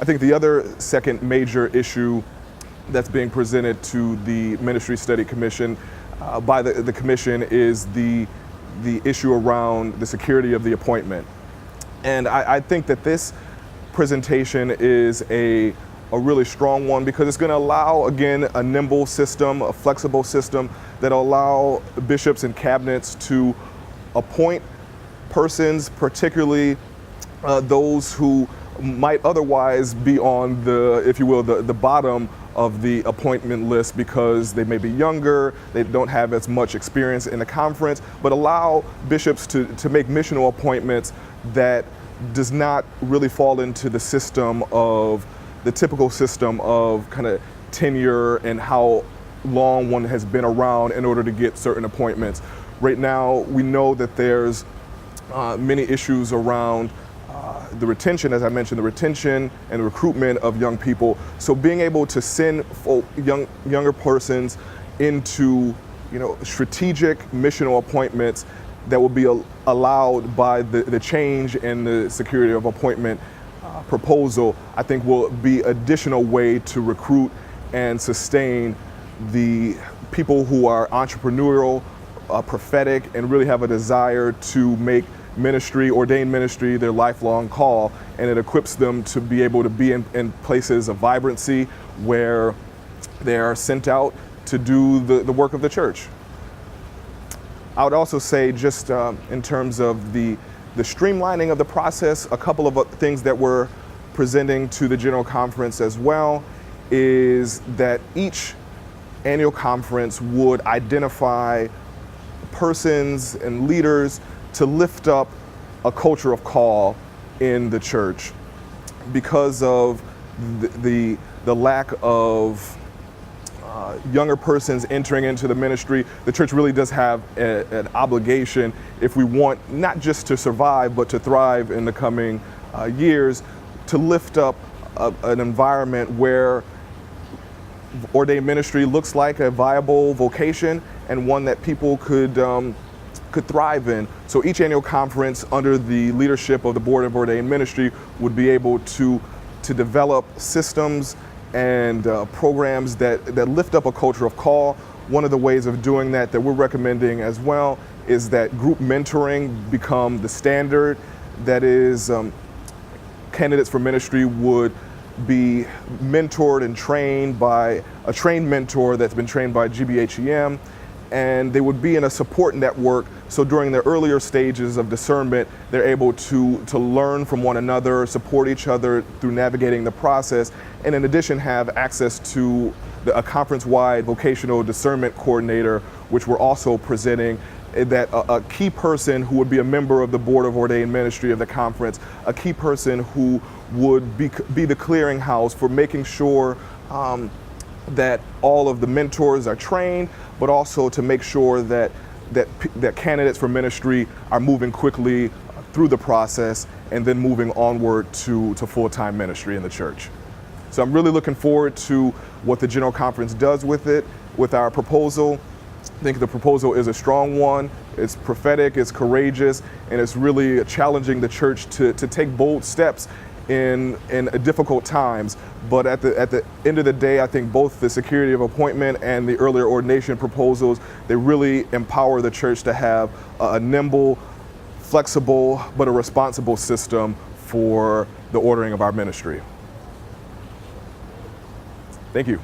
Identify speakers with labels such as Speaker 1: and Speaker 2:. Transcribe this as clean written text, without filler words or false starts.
Speaker 1: I think the other second major issue that's being presented to the Ministry Study Commission by the commission is the issue around the security of the appointment. And I think that this presentation is a really strong one because it's going to allow, again, a nimble system, a flexible system that will allow bishops and cabinets to appoint persons, particularly those who might otherwise be on the, if you will, the bottom of the appointment list because they may be younger, they don't have as much experience in the conference, but allow bishops to make missional appointments that does not really fall into the system of, the typical system of kind of tenure and how long one has been around in order to get certain appointments. Right now, we know that there's many issues around the retention, as I mentioned, the retention and the recruitment of young people. So being able to send younger persons into, strategic missional appointments that will be allowed by the change in the security of appointment proposal, I think will be additional way to recruit and sustain the people who are entrepreneurial, prophetic, and really have a desire to make ministry, ordained ministry, their lifelong call, and it equips them to be able to be in places of vibrancy where they are sent out to do the work of the church. I would also say, just in terms of the streamlining of the process, a couple of things that we're presenting to the General Conference as well is that each annual conference would identify persons and leaders to lift up a culture of call in the church. Because of the lack of younger persons entering into the ministry, the church really does have an obligation, if we want not just to survive but to thrive in the coming years, to lift up an environment where ordained ministry looks like a viable vocation and one that people could thrive in. So each annual conference, under the leadership of the Board of Ordained Ministry, would be able to develop systems and programs that lift up a culture of call. One of the ways of doing that we're recommending as well is that group mentoring become the standard. That is, candidates for ministry would be mentored and trained by a trained mentor that's been trained by GBHEM, and they would be in a support network. So during the earlier stages of discernment, they're able to learn from one another, support each other through navigating the process, and in addition have access to a conference-wide vocational discernment coordinator, which we're also presenting, that a key person who would be a member of the Board of Ordained Ministry of the conference, a key person who would be the clearinghouse for making sure that all of the mentors are trained, but also to make sure that candidates for ministry are moving quickly through the process and then moving onward to full-time ministry in the church. So I'm really looking forward to what the General Conference does with it, with our proposal. I think the proposal is a strong one. It's prophetic, it's courageous, and it's really challenging the church to take bold steps in difficult times. But at the end of the day, I think both the security of appointment and the earlier ordination proposals, they really empower the church to have a nimble, flexible, but a responsible system for the ordering of our ministry. Thank you.